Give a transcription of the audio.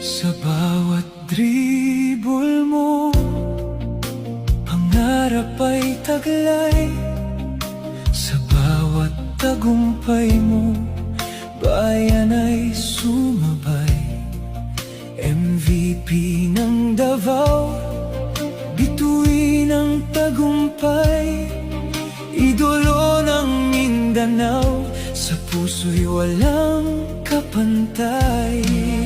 Sa bawat dribble mo, pangarap ay taglay. Sa bawat tagumpay mo, bayan ay sumabay. MVP ng Davao, bituin ng tagumpay. Idolo ng Mindanao, sa puso'y walang kapantay.